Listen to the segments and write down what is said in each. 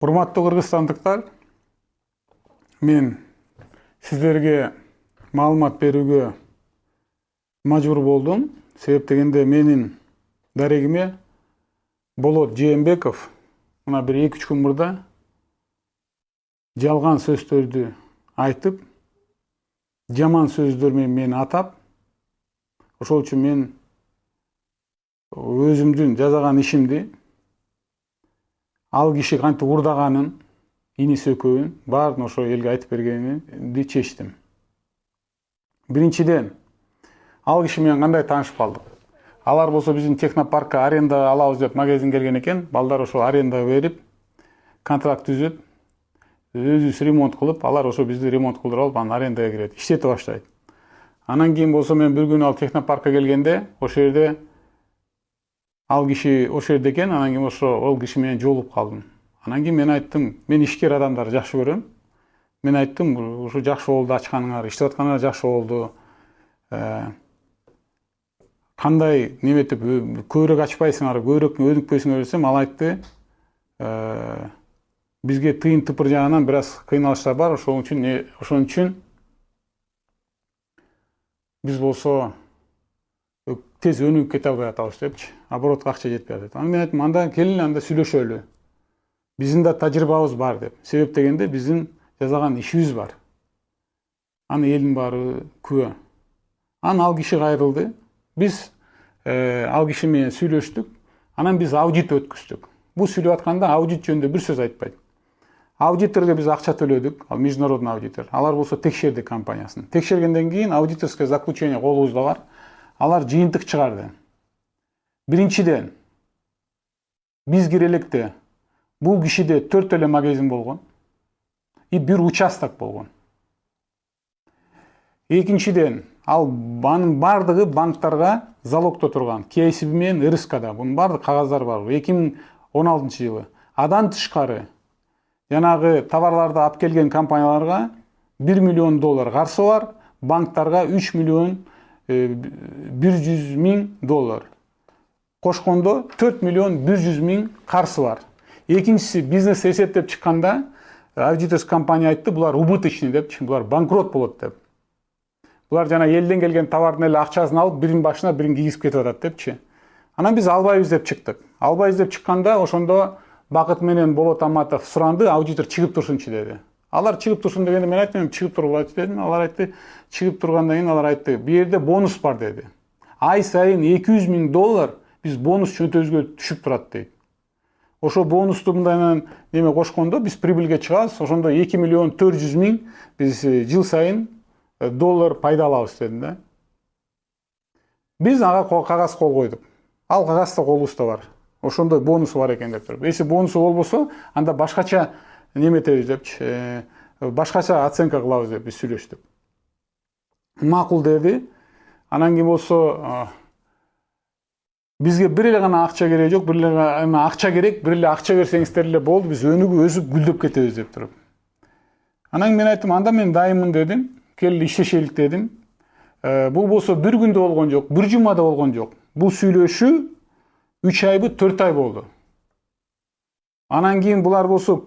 Урматтуу кыргызстандыктар, мен сиздерге маалымат берүүгө мажбур болдум. Себеп дегенде менин дарегиме Болот Жээнбеков мына бир 2-3 күн мурда жалган сөздөрдү айтып, жаман сөздөр менен мени атап, ошол үчүн мен өзүмдүн жасаган ишимди, ал киши кантип урдаганын, иниси экөөүн баарын ошо элге айтып бергенди чечтим. Биринчиден, ал киши менен кандай таанышып калдык? Алар болсо биздин технопаркка арендага алабыз деп магазин келген экен. Балдар ошо арендага берип, контракт түзүп, өзүбүз ремонт кылып, алар ошо бизди ремонт кылдырып алып, анан арендага кирет, иштете баштайт. Анан кийин болсо мен бир күнү ал технопаркка келгенде, ошол жерде ал киши ошол жерде экен. Анан кийин ошо ал киши менен жолугуп калдым. Анан кийин мен айттым, мен ишкер адамдарды жакшы көрөм. Мен айттым, ушу жакшы болду ачканыңар, иштеп атканыңар жакшы болду. Кандай неметип көбүрөөк ачпайсыңар, көбүрөөк өнүкпөйсүңөр десем, ал айтты, бизге тыйын тыпыр жагынан бир аз кыйналыштар бар, ошон үчүн биз болсо тез өнүгүп кете албай атабыз депчи, оборотко акча жетпей атат. Анан мен айттым, анда келин анда сүйлөшөлү. Биздин да тажрыйбабыз бар деп. Себеп дегенде биздин жасаган ишибиз бар. Аны элдин баары күбө. Анан ал киши кайрылды. Биз ал киши менен сүйлөштүк. Анан биз аудит өткүздүк. Бул сүйлөп атканда аудит жөнүндө бир сөз айтпайт. Аудиторго биз акча төлөдүк, ал международный аудитор. Алар болсо текшерди компаниясын. Текшергенден кийин аудиторское заключение колубузда бар. Алар жыйынтык чыгарды. Биринчиден, биз кире электе бул кишиде 4 эле магазин болгон и бир участок болгон. Экинчиден, анын бардыгы банктарга залогдо турган. KCB менен РСКда. Бунун бардык кагаздары бар. 2016 жылы. Адан тышкары жанагы товарларды алып келген компанияларга $1 миллион карсы бар, банктарга $3 миллион 100 000. Кошкондо $4 миллион 100 000 карсы бар. Экинчиси, бизнес эсептеп чыкканда аудиторский компания айтты, булар убыточный депчи, булар банкрот болот деп. Булар жана элден келген товардын эле акчасын алып, бирин башына бирин кийгизип кетип атат депчи. Анан биз албайбыз деп чыктык. Албайбыз деп чыкканда, ошондо Бакыт менен Болот Аматов суранды, аудитор чыгып турсунчу деди. Алар чыгып турсун дегенде мен айттым, чыгып турбайт дедим. Алар айтты, чыгып тургандан кийин алар айтты, бу жерде бонус бар деди. Ай сайын $200 000 биз бонус чөнтөбүзгө түшүп турат дейт. Ошо бонусту мындай неме кошкондо биз прибыльге чыгабыз. Ошондо $2 миллион 400 000 биз жыл сайын доллар пайда алабыз дедим да. Биз ага кагаз кол койдук. Ал кагаз да колубузда бар. Ошондой бонусу бар экен деп туруп. Эси бонусу болбосо, анда башкача неметебиз депчи, башкача оценка кылабыз деп биз сүйлөштүк. Макул деди. Анан кийин болсо бизге бир эле гана акча кереги жок, бир эле гана акча керек, бир эле акча берсеңиздер эле болду, биз өнүгүп өсүп гүлдөп кетебиз деп туруп. Анан мен айттым, анда мен дайыммын дедим, кел иштешелик дедим. Бул болсо бир күндө болгон жок, бир жумада болгон жок. Бул сүйлөшүү 3 айбы 4 ай болду. Анан кийин булар болсо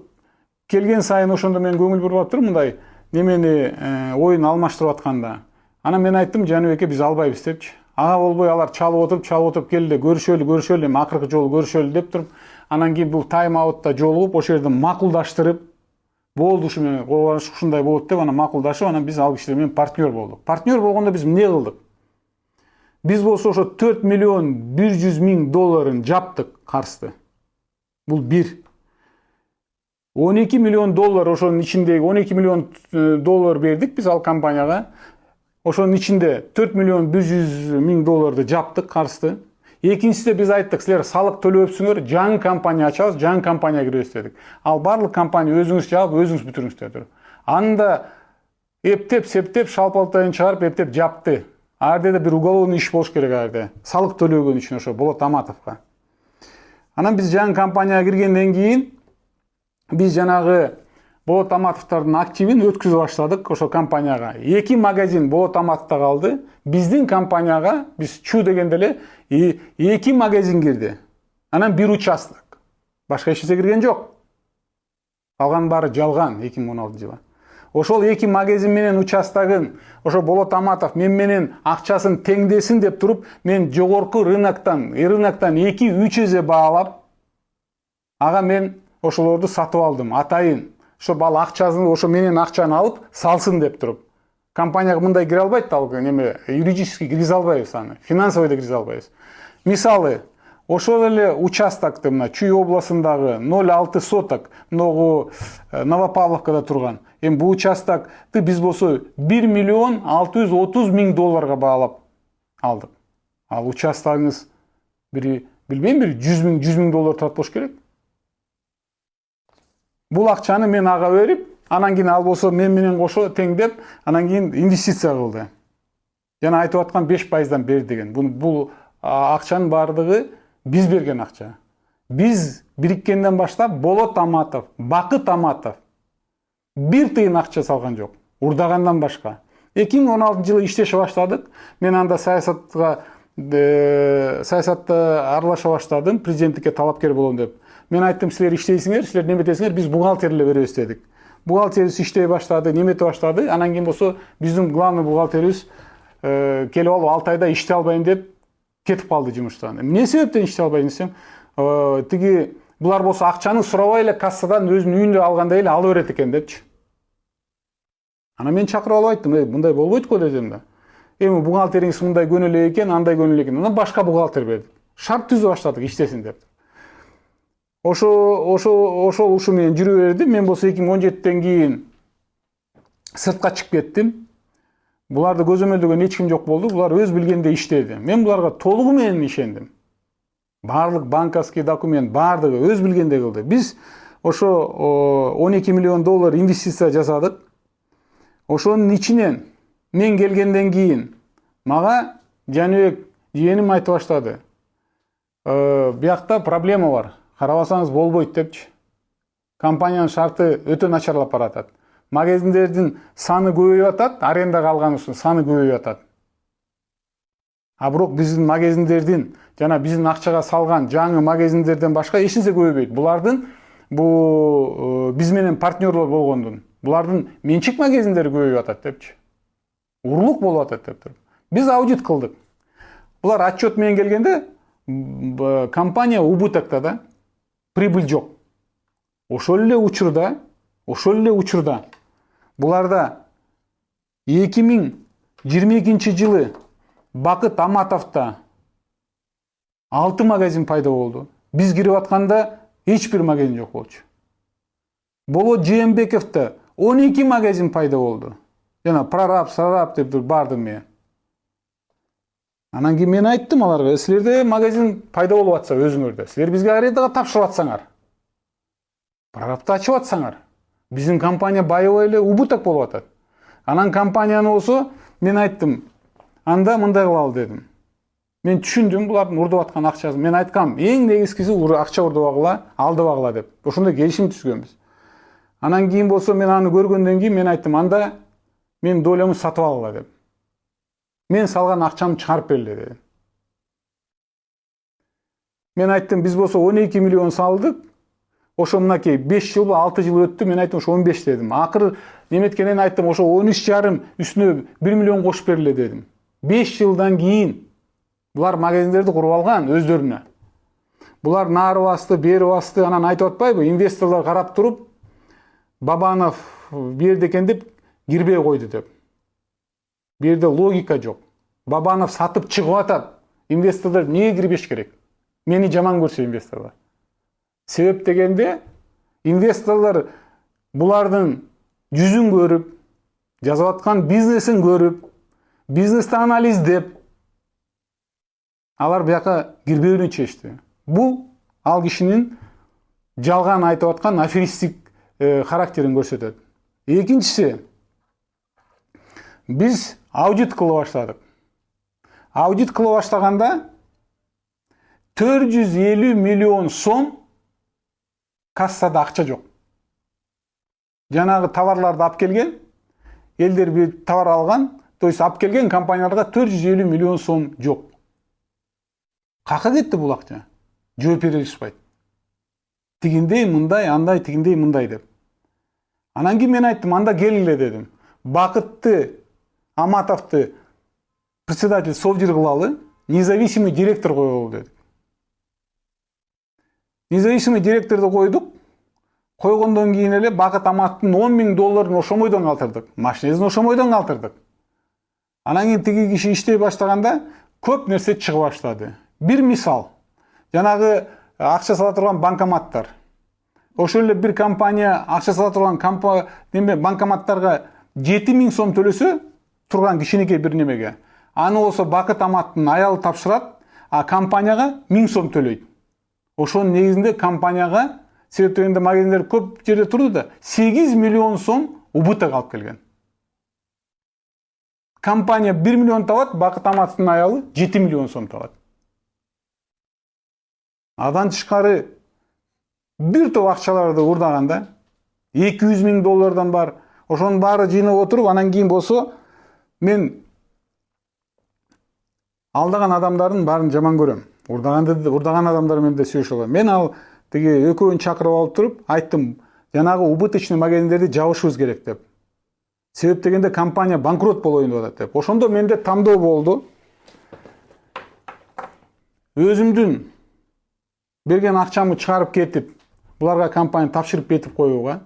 келген сайын ошондо мен көңүл буруп атып мындай немени оюн алмаштырып атканда. Анан мен айттым, Жаныбекке биз албайбыз депчи. Ага болбой алар чалып отуруп келди, көрүшөлү, эми акыркы жолу көрүшөлү деп туруп, анан кийин бул тайм аутта жолугуп, ошол жерде макулдаштырып, болду ушундай болот деп, анан макулдашып, анан биз ал кишилер менен партнер болдук. Партнер болгондо биз эмне кылдык? Биз болсо ошо $4 миллион 100 000 жаптык карызды. Бул бир. $12 миллион ошонун ичиндеги $12 миллион бердик биз ал компанияга. Ошонун ичинде $4 миллион 100 000 жаптык карызды. Экинчиде биз айттык, силер салык төлөпсүңөр, жаңы компания ачабыз, жаңы компания киребиз дедик. Ал барлык компания өзүңүз жаап, өзүңүз бүтүрүңүз дедик. Анда эптеп, септеп, шалпалтайын чыгарып, эптеп жапты. Аарде да бир уголовный иш болуш керек аарде. Салык төлөгөн үчүн ошо Болот Аматовго. Анан биз жаңы компанияга киргенден кийин биз жанагы Болот Аматовдордун активин өткүзүп баштадык ошо компанияга. 2 магазин Болот Аматовдо калды. Биздин компанияга биз чу дегенде эле 2 магазин кирди. Анан бир участок. Башка эч нерсе кирген жок. Алган баары жалган 2016-жылы. Ошол эки магазин менен участогын ошо Болот Аматов мен менен акчасын теңдесин деп туруп, мен жогорку рыноктон 2-3 эсе баалап, ага мен ошолорду сатып алдым. Атайын ошо бал акчасын ошо менен акчаны алып салсын деп туруп. Компанияга мындай кире албайт, ал неме юридически киргизе албайбыз аны, финансовый да киргизе албайбыз. Мисалы, ошол эле участокты мына Чүй областындагы 0,6 соток, могу Новопавловкада турган. Эми бул участокты биз болсо 1 миллион 630 миң долларга баалап алдык. Ал участогыңыз билбейм, 100 миң доллар турат болуш керек. Бул акчаны мен ага берип, анан кийин ал болсо мен менен кошо теңдеп, анан кийин инвестиция кылды. Жана айтып аткан 5%дан бер деген. Бул акчанын баардыгы биз берген акча. Биз бириккенден баштап Болот Аматов, Бакыт Аматов бир тыйын акча салган жок, урдагандан башка. 2016-жылы иштеше баштадык. Мен анда саясатта аралаша баштадым, президенттикке талапкер болом деп. Мен айттым, силер иштейсиңер, силер неметесиңер, биз бухгалтер эле беребиз дедик. Бухгалтерибиз иштей баштады, немете баштады. Анан кийин болсо биздин главный бухгалтерибиз келип алып 6 айда иштей албайм деп кетип калды жумуштан. Эмне себептен иштей албайм десем, тиги булар болсо акчаны сурабай эле кассадан өзүнүн үйүндө алгандай эле ала берет экен депчи. Анан мен чакырып алып айттым, мындай болбойт го дедим да. Эми бухгалтериңиз мындай көнөлүү экен, андай көнөлүү экен. Анан башка бухгалтер бердик. Шарт түзүп баштадык иштесин деп. Ошол ушу менен жүрүп берди. Мен болсо 2017-тен кийин сыртка чыгып кеттим. Буларды көзөмөлдөгөн эч ким жок болду. Булар өз билгенде иштеди. Мен буларга толугу менен ишендим. Барлык банковский документ бардыгы өз билгенде кылды. Биз ошо 12 миллион доллар инвестиция жасадык. Ошонун ичинен мен келгенден кийин мага Жаныбек жыеним айтып баштады. Биякта проблема бар. Карабасаңыз болбойт депчи. Компаниянын шарты өтө начарлап баратат. Магазиндердин саны көбөйүп атат, арендага алган үчүн саны көбөйүп атат. А бирок биздин магазиндердин жана биздин акчага салган жаңы магазиндерден башка эч нерсе көбөйбөйт. Булардын биз менен партнерлор болгондун, булардын менчик магазиндери көбөйүп атат депчи. Урлук болуп атат деп туруп. Биз аудит кылдык. Булар отчет менен келгенде компания убытокта да, прибыль жок. Ошол эле учурда буларда 2022-жылы Бакыт Аматовта 6 магазин пайда болду. Биз кирип атканда эч бир магазин жок болчу. Болот Жээнбековта 12 магазин пайда болду. Жана прораб, сараб деп бардым мен. Анан кийин мен айттым аларга, силерде магазин пайда болуп атса өзүңөрдө, силер бизге арендага тапшырып атсаңар. Прорабты ачып атсаңар. Биздин компания байыбай эле убыток болуп атат. Анан компанияны болсо мен айттым, анда мындай кылалы дедим. Мен түшүндүм булардын урдуп аткан акчасын. Мен айткам, эң негизгиси акча урдубагыла, алдыбагыла деп. Ошондой келишим түзгөнбүз. Анан кийин болсо мен аны көргөндөн кийин мен айттым, анда мен долямды сатып алгыла деп. Мен салган акчамды чыгарып бергиле дедим. Мен айттым, биз болсо 12 миллион салдык. Ошо мынакей 5 жылбы 6 жыл өттү, мен айттым ошо 15 дедим. Акыры неметкенен айттым, ошо 13,5 үстүнө 1 миллион кошуп бергиле дедим. 5 жылдан кийин булар магазиндерди куруп алган өздөрүнө. Булар нары басты, бери басты, анан айтып атпайбы, инвесторлор карап туруп, Бабанов берди экен деп кирбей койду деп. Бу жерде логика жок. Бабанов сатып чыгып атат. Инвесторлор эмнеге кирбеш керек? Мени жаман көрсө инвесторлор. Себеп дегенде инвесторлор булардын жүзүн көрүп, жазып аткан бизнесин көрүп, бизнести анализдеп, алар бияка кирбеүүнү чечти. Бул ал кишинин жалган айтып аткан аферистик характерин көрсөтөт. Экинчиси, биз аудит кыла баштадык. Аудит кыла баштаганда 450 миллион сом кассада акча жок. Жанагы товарларды алып келген, элдер бир товар алган, то есть алып келген компанияларга 450 миллион сом жок. Кака кетти бул акча? Жооп бере алышпайт. Тигиндей мындай, андай, тигиндей мындай деп. Анан кийин мен айттым, анда келгиле дедим. Бакытты Аматовду председатель совдир кылалы, независимый директор коелу дедик. Независимый директорду койдук. Койгондон кийин эле Бакыт Аматтын $10.000 ошомойдон калтырдык. Машинесин ошомойдон калтырдык. Анан кийин тиги киши иштей баштаганда көп нерсе чыга баштады. Бир мисал, жанагы акча сала турган банкоматтар. Ошол эле бир компания акча сала турган банкоматтарга 7.000 сом төлөсө турган кичинекей бир немеге. Аны болсо Бакыт Аматтын аялы тапшырат, а компанияга 1000 сом төлөйт. Ошонун негизинде компанияга себеп дегенде магазиндер көп жерде турду да 8 миллион сом убыток алып келген. Компания 1 миллион табат, Бакыт Аматтын аялы 7 миллион сом табат. Адан тышкары бир топ акчаларды урдаганда $200.000 бар. Ошонун баары жыйнап отуруп, анан кийин болсо мен алдаган адамдардын баарын жаман көрөм. Урдаган адамдар менен да сүйлөшө алам. Мен ал тиги экөөнү чакырып алып туруп айттым, жанагы убыточный магазиндерди жабышыбыз керек деп. Себеп дегенде компания банкрот болоюн деп атат деп. Ошондо менде тандоо болду. Өзүмдүн берген акчамы чыгарып кетип, буларга компания тапшырып кетип коюуга.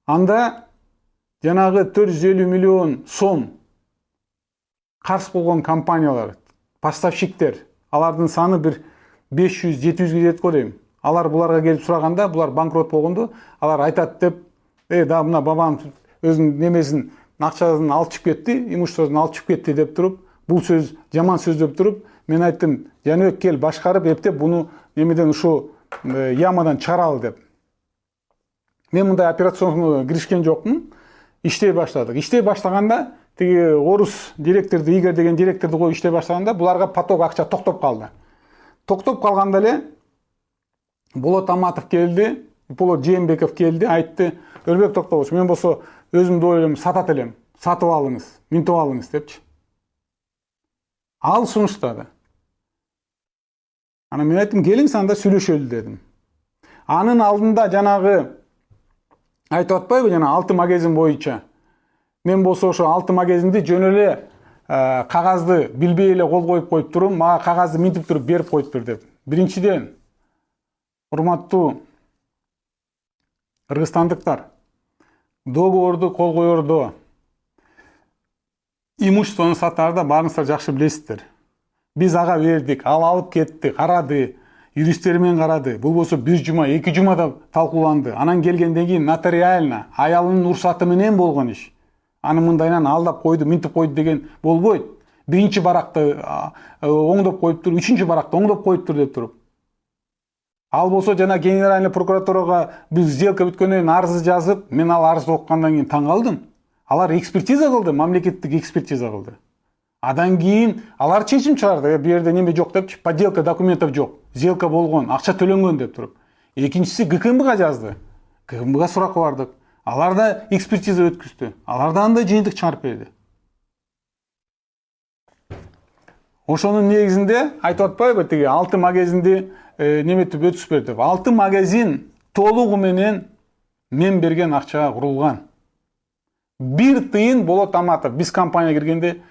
Анда жанагы 450 миллион сом карыз болгон компаниялар, поставщиктер, алардын саны бир 500-700 жетет го дейм. Алар буларга келип сураганда, булар банкрот болгондо, алар айтат деп, да мына бабам өзүнүн немесин, акчасын алып чыгып кетти, имуществосун алып чыгып кетти деп туруп, бул сөз жаман сөз деп туруп, мен айттым, Жаныбек кел башкарып эптеп буну немеден ушу ямадан чыгаралы деп. Мен мындай операционга киришкен жокмун. Иштей баштадык. Иштей баштаганда тиги орус директорду, Игорь деген директорду коюп иштей баштаганда буларга поток акча токтоп калды. Токтоп калганда эле Болот Аматов келди, Болот Жээнбеков келди, айтты, Өрбек Токтогулович, мен болсо өзүмдү ойлойм, сатат элем, сатып алыңыз, минтип алыңыз депчи. Ал сунуштады. Анан мен айттым, келиңиз анда сүйлөшөлү дедим. Анын алдында жанагы айтып атпайбы, жана 6 магазин боюнча. Мен болсо ошо 6 магазинди жөн эле кагазды билбей эле кол коюп коюп турум, мага кагазды минтип туруп берип коюптур деп. Биринчиден, урматтуу кыргызстандыктар, договорду кол коердо, имуществону сатаарда баарыңыздар жакшы билесиздер. Биз ага бердик, ал алып кетти, карады, юристтер менен карады. Бул болсо 1 жума, 2 жумада талкууланды. Анан келгенден кийин нотариально аялынын уруксаты менен болгон иш. Аны мындайынан алдап койду, минтип койду деген болбойт. Биринчи баракты оңдоп коюптур, үчүнчү баракты оңдоп коюптур деп туруп. Ал болсо жана генеральный прокуратурага биз сделка бүткөндөн кийин арыз жазып, мен ал арызды окугандан кийин таң калдым. Алар экспертиза кылды, мамлекеттик экспертиза кылды. Адан кийин алар чечим чыгарды, бу жерде неме жок депчи, подделка документов жок, сделка болгон, акча төлөнгөн деп туруп. Экинчиси ГКМБга жазды. ГКМБга суракка бардык. Алар да экспертиза өткөздү. Алар да андай жыйынтык чыгарып берди. Ошонун негизинде айтып атпайбы, тиги 6 магазинди неметип өткүзүп берди. 6 магазин толугу менен мен берген акчага курулган. 1 тыйын Болот Аматов биз компанияга киргенде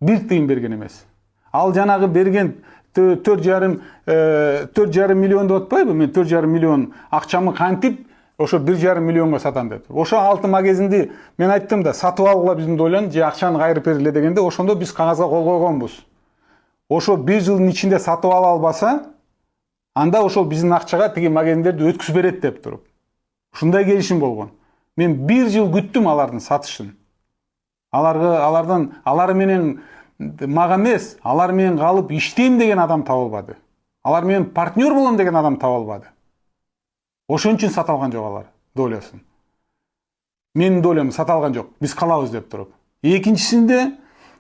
1 тыйын берген эмес. Ал жанагы берген 4,5 миллион деп атпайбы? Мен 4,5 миллион акчамы кантип ошо 1,5 миллионго сатам деп. Ошо 6 магазинди мен айттым да, сатып алгыла биздин ойлон, же акчаны кайрып бергиле дегенде, ошондо биз кагазга кол койгонбуз. Ошо 1 жылдын ичинде сатып ала албаса, анда ошол биздин акчага тиги магазиндерди өткүзүп берет деп туруп. Ушундай келишим болгон. Мен 1 жыл күттүм алардын сатышын. Алар менен мага эмес, алар менен калып иштейм деген адам табылбады. Алар менен партнер болом деген адам табылбады. Ошон үчүн сата алган жок алар долясын. Менин долям сата алган жок. Биз калабыз деп туруп. Экинчисинде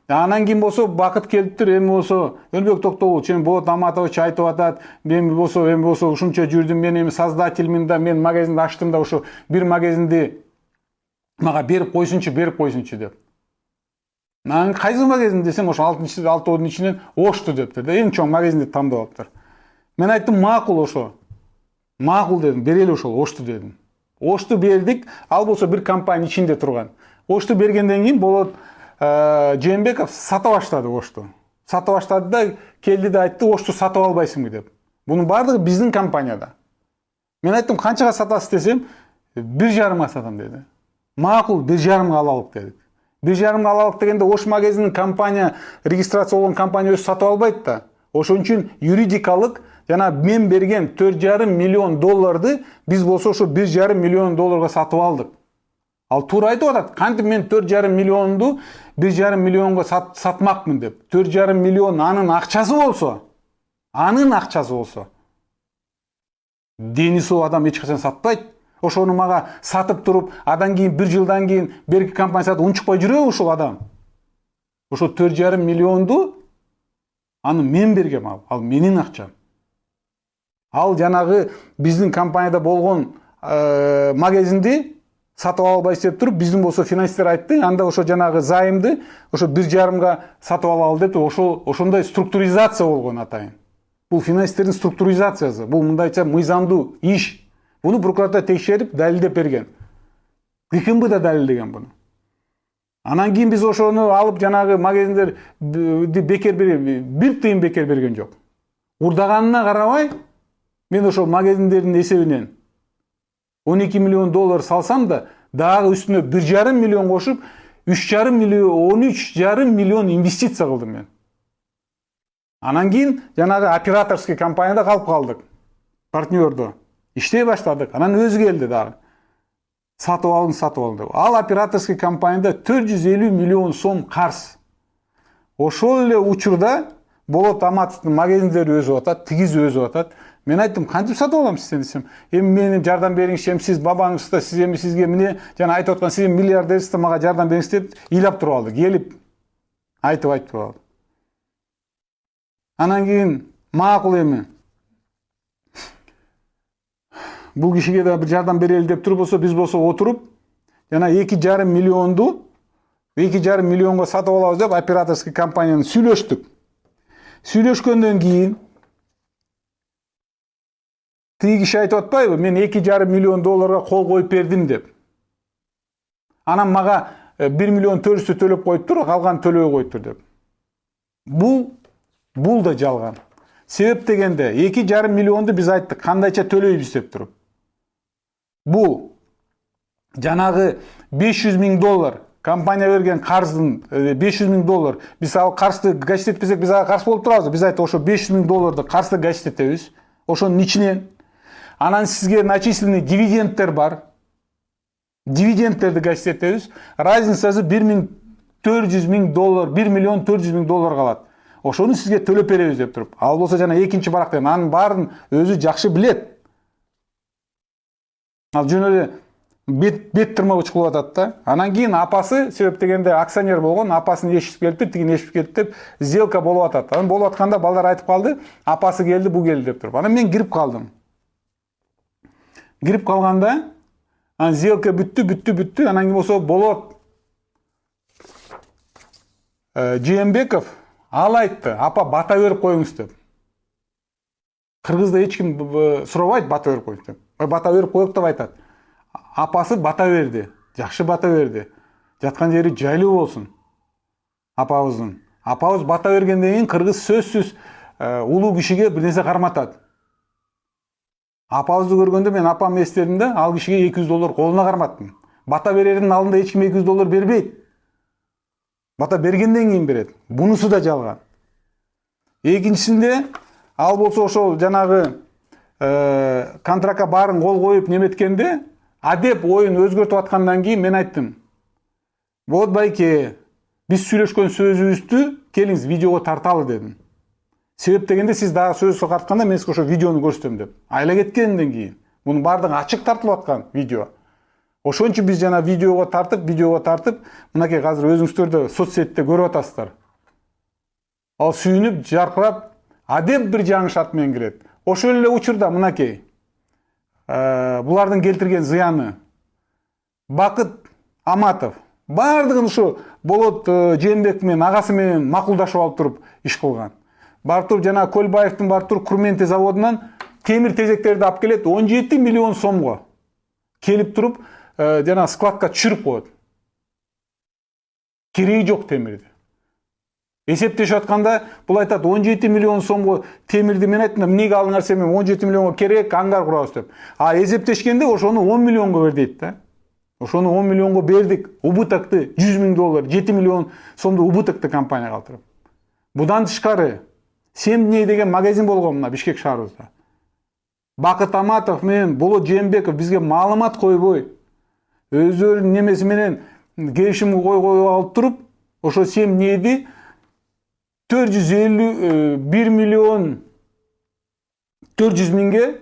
анан кийин болсо Бакыт келиптир, эми болсо Өрбек Токтогулович, эми Болот Аматович айтып атат, эми болсо ушунча жүрдүм, мен эми создательмин да, мен магазинди ачтым да, ошо бир магазинди мага берип койсунчу деп. Анан кайсы магазин десем, ошо 6-уудун ичинен Ошту дептир да, эң чоң магазинди тандап алыптыр. Мен айттым, макул ошо. Макул дедим, берели ошол Ошту дедим. Ошту бердик, ал болсо бир компания ичинде турган. Ошту бергенден кийин Болот Жээнбеков сата баштады Ошту. Сата баштады да келди да айтты, Ошту сатып албайсыңбы деп. Бунун баардыгы биздин компанияда. Мен айттым, канчага сатасыз десем, 1,5 сатам деди. Макул, 1,5 алалык дедик. 1,5 алалык дегенде Ош магазинин компания регистрация болгон компания өзү сатып албайт да. Ошон үчүн юридикалык жана мен берген 4,5 миллион долларды биз болсо ошо 1,5 миллион долларга сатып алдык. Ал туура айтып атат. Кантип мен 4,5 миллионду 1,5 миллионго сатмакмын деп. 4,5 миллион анын акчасы болсо. Дени сау адам эч качан сатпайт. Ошону мага сатып туруп, адан кийин 1 жылдан кийин берки компания сатып унчукпай жүрөбү ушул адам? Ошо 4,5 миллионду аны мен бергем, ал менин акчам. Ал жанагы биздин компанияда болгон магазинди сатып албайсыз деп туруп, биздин болсо финансистер айтты, анда ошо жанагы займды ошо 1,5 сатып алалы деп, ошондой структуризация болгон атайын. Бул финансистердин структуризациясы, бул мындайча мыйзамдуу иш. Буну прокуратура текшерип, далилдеп берген. ГКМБ да далилдеген буну. Анан кийин биз ошону алып жанагы магазиндер бекер бир тыйын бекер берген жок. Урдаганына карабай, мен ошол магазиндердин эсебинен 12 миллион доллар салсам да, дагы үстүнө 1,5 миллион кошуп, 13,5 миллион инвестиция кылдым мен. Анан кийин жанагы операторский компанияда калып калдык. Партнердо иштей баштадык. Анан өзү келди дагы. Сатып алдым деп. Ал операторский компанияда 450 миллион сом карыз. Ошол эле учурда Болот Аматовдун магазиндери өзүп атат, тигиз өзүп атат. Мен айттым, кантип сатып алам сизден десем, эми мени жардам бериңизчи, сиз бабаңыз да, сизге эмне жана айтып аткан, сиз миллиардерсиз да, мага жардам бериңиз деп ыйлап туруп алды. Келип айтып туруп алды. Анан кийин макул эми. Бул кишиге да бир жардам берели деп туруп болсо, биз болсо отуруп, жана 2,5 миллионго сатып алабыз деп операторский компанияны сүйлөштүк. Сүйлөшкөндөн кийин тиги киши айтып атпайбы, мен 2,5 миллион долларга кол коюп бердим деп. Анан мага 1 миллион 400 төлөп коюптур, калган төлөбөй коюптур деп. Бул да жалган. Себеп дегенде 2,5 миллионду биз айттык, кандайча төлөйбүз деп туруп. Бул жанагы 500 миң доллар компания берген карыздын 500 миң доллар. Биз ал карызды гашт этпесек, биз ага каршы болуп турабыз. Биз айттык, ошо 500 миң долларды карызды гашт этебиз. Ошонун ичинен анан сизге начисленный дивидендтер бар. Дивидендтерди гашт этебиз. Разницасы 1,4 миң доллар, 1 миллион 400 миң доллар калат. Ошону сизге төлөп беребиз деп туруп. Ал болсо жана экинчи барак деген, анын баарын өзү жакшы билет. Ал жөн эле бет тырмак кылып атат да. Анан кийин апасы, себеп дегенде акционер болгон, апасын ешип келиптир, тигин ешип келип деп сделка болуп атат. Анан болуп атканда балдар айтып калды, апасы келди, бу келди деп туруп. Анан мен кирип калдым. Кирип калганда, анан сделка бүттү, анан кийин болсо Болот Жээнбеков ал айтты, апа бата берип коюңуз деп. Кыргызда эч ким сурабайт бата берип коюңуз деп. Бата берип коек деп айтат. Апасы бата берди, жакшы бата берди. Жаткан жери жайлуу болсун. Апабыздын. Апабыз бата бергенден кийин кыргыз сөзсүз улуу кишиге бир нерсе карматат. Апабызды көргөндө мен апам эстедим да, ал кишиге 200 доллар колуна карматтым. Бата берердин алдында эч ким 200 доллар бербейт. Бата бергенден кийин берет. Бунусу да жалган. Экинчисинде ал болсо ошол жанагы контрактка баарын кол коюп неметкенде, адеп оюн өзгөртүп аткандан кийин мен айттым, Болот байке, биз сүйлөшкөн сөзүбүздү келиңиз видеого тарталы дедим. Себеп дегенде сиз дагы сөз тартканда мен сизге ошо видеону көрсөтөм деп. Айла кеткенден кийин мунун баардыгы ачык тартылып аткан видео. Ошон үчүн биз жана видеого тартып, мынакей азыр өзүңүздөр да соцсетте көрүп атасыздар. Ал сүйүнүп, жаркырап, адеп бир жаңы шарт менен кирет. Ошол эле учурда мынакей булардын келтирген зыяны Бакыт Аматов баардыгын ушу Болот Жээнбеков менен агасы менен макулдашып алып туруп иш кылган. Барып туруп жана Көлбаевдин барып туруп Курменте заводунан темир тезектерди алып келет 17 миллион сомго. келип туруп жана складка түшүрүп коет. Кереги жок темирди. Эсептешип атканда бул айтат 17 миллион сомго темирди мен айттым, эмнеге ал нерсе мен 17 миллионго керек, ангар курабыз деп. А эсептешкенде ошону 10 миллионго бер дейт да. Ошону 10 миллионго бердик. Убытыкты 100 миң доллар, 7 миллион сомду убытыкты компания калтырып. Будан тышкары Семдней деген магазин болгон мына Бишкек шаарыбызда. Бакыт Аматов менен Болот Жээнбеков бизге маалымат койбой, өздөрүнүн немеси менен келишим койгоп алып туруп, ошо Семднейди 451 миллион 400 миңге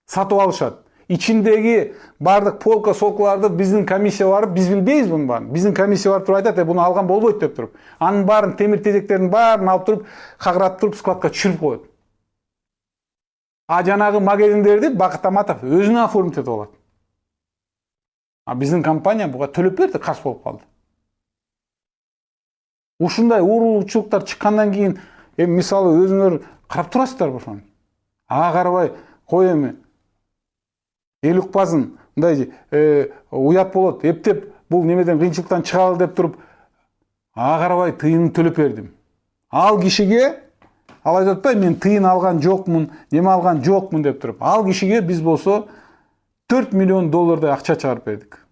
сатып алышат. İçindeki бардык полка солкаларды биздин комиссия барып, биз билбейбиз муну баарын. Биздин комиссия барып туруп айтат, буну алган болбойт деп туруп. Анын баарын темир тезектерин баарын алып туруп, кагыратып туруп складка түшүрүп коет. А жанагы магазиндерди Бакыт Аматов өзүнө оформить этип алат. А биздин компания буга төлөп берди, каршы болуп калды. Ушундай уурулуучулуктар чыккандан кийин, мисалы өзүңөр карап турасыздар ошону. Ага карабай, кой эми. Эл укпасын, мындай уят болот, эптеп бул немеден кыйынчылыктан чыгалы деп туруп, ага карабай тыйынын төлөп бердим. Ал кишиге, ал айтып атпайбы, мен тыйын алган жокмун, неме алган жокмун деп туруп. Ал кишиге биз болсо 4 миллион доллардай акча чыгарып бердик.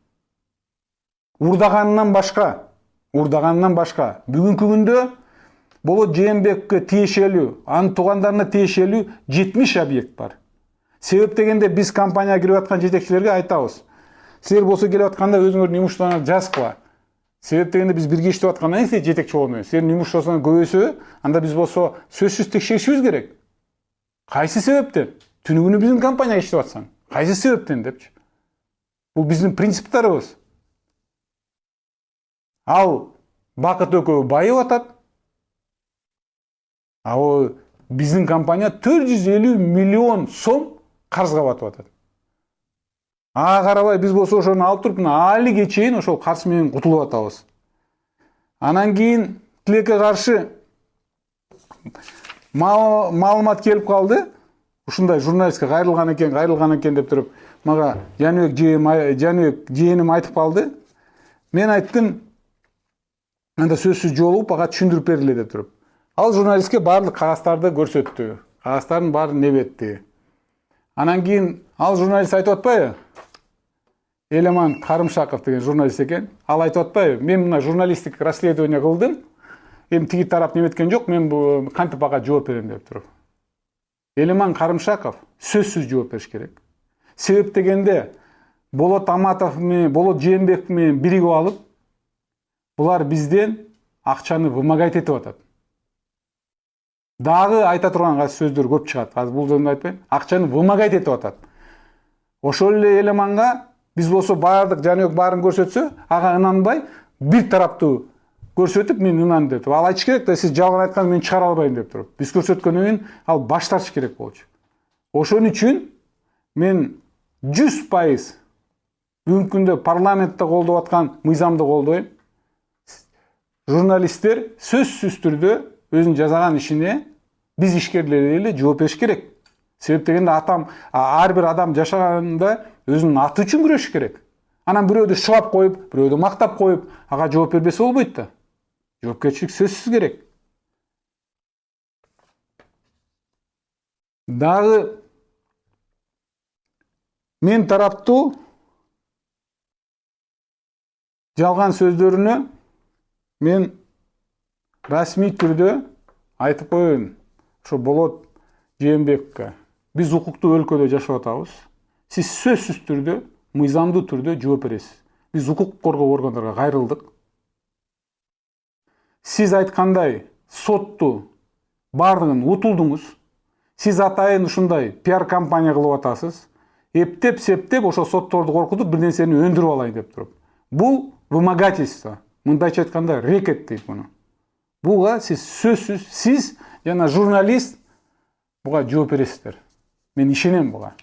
Урдаганынан башка, бүгүнкү күндө Болот Жээнбековго тиешелүү, анын туугандарына тиешелүү 70 объект бар. Себеп дегенде биз компанияга кирип аткан жетекчилерге айтабыз. Силер болсо келип атканда өзүңөрдүн имуществоңорду жазгыла. Себеп дегенде биз бирге иштеп аткандан кийин жетекчи болом. Силердин имуществоңор көбөйсө, анда биз болсо сөзсүз текшеришибиз керек. Кайсы себептен? Түнүгүнү биздин компанияга иштеп атсаң, кайсы себептен депчи. Бул биздин принциптарыбыз. Ал Бакыт экөө байып атат. А биздин компания 450 миллион сом карызга батып атат. Ага карабай биз болсо ошону алып туруп, алиге чейин ошол карыз менен кутулуп атабыз. Анан кийин тилекке каршы маалымат келип калды. Ушундай журналистке кайрылган экен деп туруп, мага Жаныбек жээним айтып калды. Мен айттым, анда сөзсүз жолугуп, ага түшүндүрүп бериле деп туруп. Ал журналистке баардык кагаздарды көрсөттү. Кагаздардын баарын небетти. Анан кийин ал журналист айтып атпайбы? Элеман Карымшаков деген журналист экен. Ал айтып атпайбы? Мен мына журналистик расследование кылдым. Эми тиги тарап неметкен жок, мен бу кантип ага жооп берем деп туруп. Элеман Карымшаков сөзсүз жооп бериш керек. Себеп дегенде Болот Аматов менен Болот Жээнбеков менен биригип алып, булар бизден акчаны вымогать этип атат. Дагы айта турган сөздөр көп чыгат. Азыр бул жөнүндө айтпайм. Акчаны вымогать этип атат. Ошол эле Элеманга биз болсо баардык Жаныбек баарын көрсөтсө, ага ынанбай, бир тараптуу көрсөтүп, мен ынандым деп. Ал айтыш керек да, сиз жалган айтканды мен чыгара албайм деп туруп. Биз көрсөткөндөн кийин ал баш тартыш керек болчу. Ошон үчүн мен 100% бүгүнкү күндө парламентте колдоп аткан мыйзамды колдойм. Журналисттер сөзсүз түрдө өзүнүн жасаган ишине биз ишкерлер эле жооп бериш керек. Себеп дегенде ар бир адам жашаганда өзүнүн аты үчүн күрөшүш керек. Анан бирөөдү шылап коюп, бирөөдү мактап коюп, ага жооп бербесе болбойт да. Жоопкерчилик сөзсүз керек. Дагы мен тараптуу жалган сөздөрүнө мен расмий түрдө айтып коеюн. Ошо Болот Жээнбековго биз укуктуу өлкөдө жашап атабыз. Сиз сөзсүз түрдө, мыйзамдуу түрдө жооп бересиз. Биз укук коргоо органдарга кайрылдык. Сиз айткандай сотту бардыгын утулдуңуз. Сиз атайын ушундай пиар компания кылып атасыз. Эптеп, септеп, ошо сотторду коркутуп, бир нерсени өндүрүп алайын деп туруп. Бул вымогательство. Мындайча айтканда рекет дейт муну. Буга сиз сөзсүз, сиз жана журналист буга жооп бересиздер. Мен ишенем буга.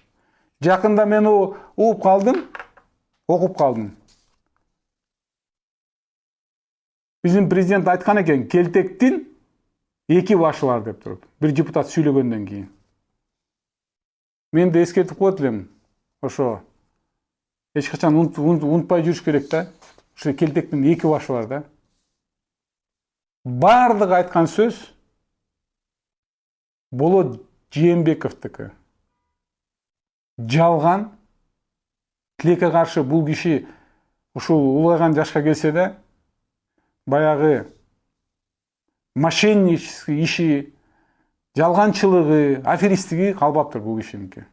Жакында мен угуп калдым, окуп калдым. Биздин президент айткан экен, келтектин эки башы бар деп туруп. Бир депутат сүйлөгөндөн кийин. Мен да эскертип коет элем. Ошо эч качан унутпай жүрүш керек да. Ушул келтектин эки башы бар да. Бардыгы айткан сөз Болот Жээнбековдуку. Жалган. Тилекке каршы бул киши ушул улгайган жашка келсе да, баягы мошеннический иши, жалганчылыгы, аферисттиги калбаптыр бул кишиники.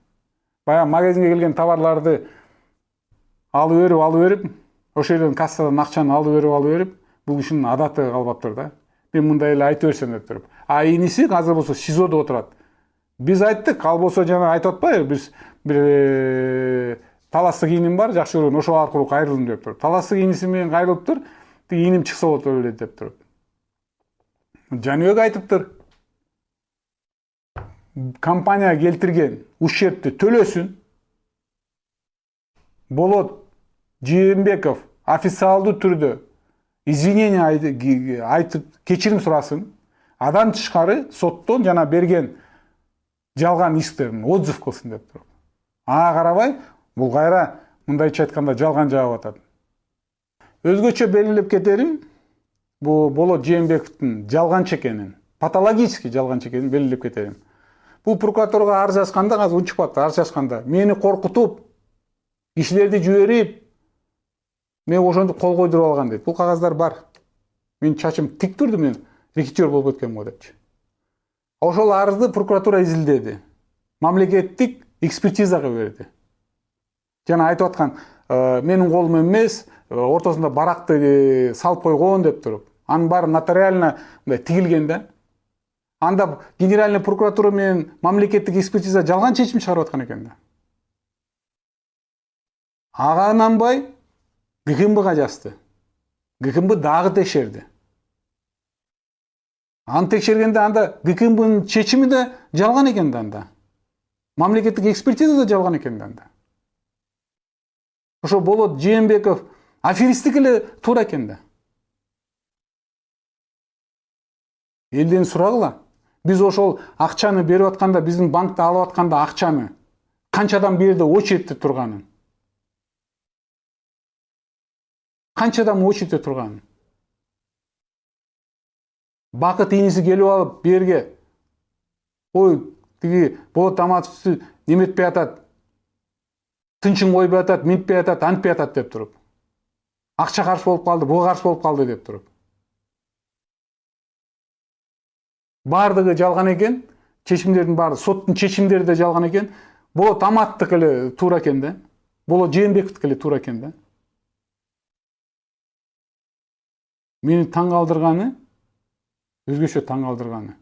Баягы магазинге келген товарларды алып берип, ошол жерден кассадан акчаны алып берип, бул кишинин адаты калбаптыр да. Мен мындай эле айтып берсем деп туруп. А иниси азыр болсо СИЗОдо отурат. Биз айттык, ал болсо жана айтып атпайбы, биз бир таластык ийиним бар, жакшы көргөн, ошол аркылуу кайрылдым деп туруп. Таластык ийниси менен кайрылыптыр, ийиним чыкса болот эле деп туруп. Жаныбек айтыптыр. Компания келтирген ущербти төлөсүн. Болот Жээнбеков официалдуу түрдө извинение айтып кечирим сурасын. Адан тышкары соттон жана берген жалган исктерин отзыв кылсын деп туруп. Ага карабай, бул кайра мындайча айтканда жалган жаап атат. Өзгөчө белгилеп кетерим, бул Болот Жээнбековдун жалганчы экенин, патологический жалганчы экенин белгилеп кетерим. Бул прокуратурага арыз жазганда, азыр унчукпапты, арыз жазганда мени коркутуп, кишилерди жиберип, мен ошондо кол койдуруп алган дейт. Бул кагаздар бар. Мен чачым тик турду, мен рекетер болуп кеткем го депчи. Ошол арызды прокуратура изилдеди. Мамлекеттик экспертизага берди. Жана айтып аткан, менин колум эмес, ортосунда баракты салып койгон деп туруп. Анын баары нотариально тигилген да. Анда генеральный прокуратура менен мамлекеттик экспертиза жалган чечим чыгарып аткан экен да. Ага ынанбай ГКМБга жазды. ГКМБ дагы текшерди. Аны текшергенде анда ГКМБнын чечими да жалган экен да анда. Мамлекеттик экспертиза да жалган экен да анда. Ошо Болот Жээнбеков аферисттик эле туура экен да. Элден сурагыла. Биз ошол акчаны берип атканда, биздин банкта алып атканда акчаны канчадан берди очередте турганын. Канчадан очередте турганын. Бакыт ийниси келип алып берге. Ой, тиги Болот Аматовду неметпей атат. Тынчын койбой атат, минтпей атат, антпей атат деп туруп. Акча каршы болуп калды, буга каршы болуп калды деп туруп. Бардыгы жалган экен, чечимдердин баары, соттун чечимдери да жалган экен. Болот Аматтык эле туура экен да. Болот Жээнбековдук эле туура экен да. Мени таң калтырганы, өзгөчө таң калтырганы.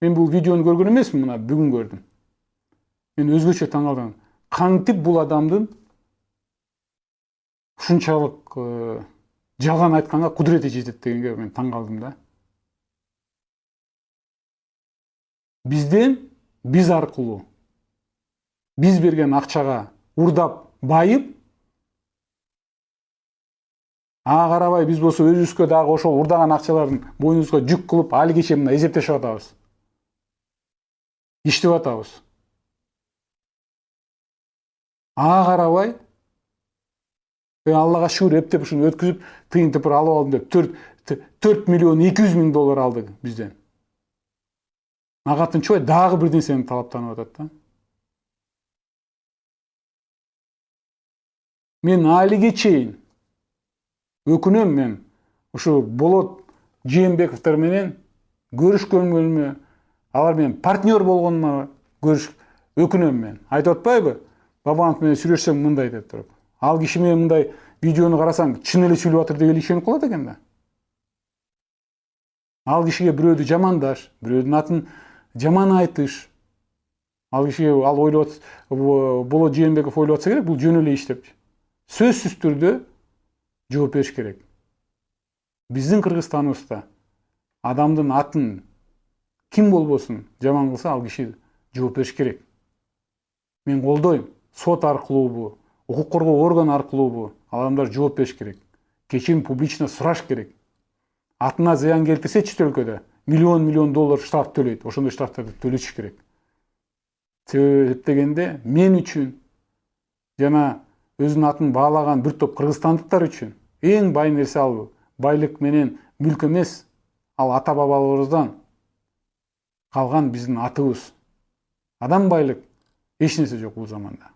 Мен бул видеону көргөн эмесмин, мына бүгүн көрдүм. Мен өзгөчө таң калтырган. Кантип бул адамдын ушунчалык жалган айтканга кудурети жетет дегенге мен таң калдым да. Биз аркылуу, биз берген акчага урдап, байып, ага карабай биз болсо өзүбүзгө дагы ошол урдаган акчалардын боюнубузга жүк кылып, али кече мына эсептешип атабыз. Иштеп атабыз. Ага карабай, Аллага шүгүр эптеп ушуну өткүзүп, тыйын тыпыр алып алдым деп 4 миллион 200 миң доллар алды бизден. Агатын чой дагы бир нерсени талаптанып атат да. Мен алиге чейин өкүнөм, мен ушу Болот Жээнбековдор менен көрүшкөнүмө, алар менен партнер болгонума өкүнөм мен. Айтып атпайбы? Бабанов менен сүйлөшсөң мындай деп туруп. Ал киши менен мындай видеону карасаң, чын эле сүйлөп атыр деп ишенип калат экен да. Ал кишиге бирөөдү жамандаш, бирөөдүн атын жаман айтыш. Ал киши ал ойлоп атат, Болот Жээнбеков ойлоп атса керек, бул жөн эле иш деп. Сөзсүз түрдө жооп бериш керек. Биздин Кыргызстаныбызда адамдын атын ким болбосун жаман кылса, ал киши жооп бериш керек. Мен колдойм. Сот аркылуубу, укук коргоо орган аркылуубу адамдар жооп бериш керек. Кечирим публично сураш керек. Атына зыян келтирсе чет өлкөдө миллион доллар штраф төлөйт. Ошондой штрафтарды төлөтүш керек. Себеби дегенде мен үчүн жана өзүнүн атын баалаган бир топ кыргызстандыктар үчүн эң бай нерсе ал байлык менен мүлк эмес, ал ата бабаларыбыздан калган биздин атыбыз. Адам байлык эч нерсе жок бул заманда.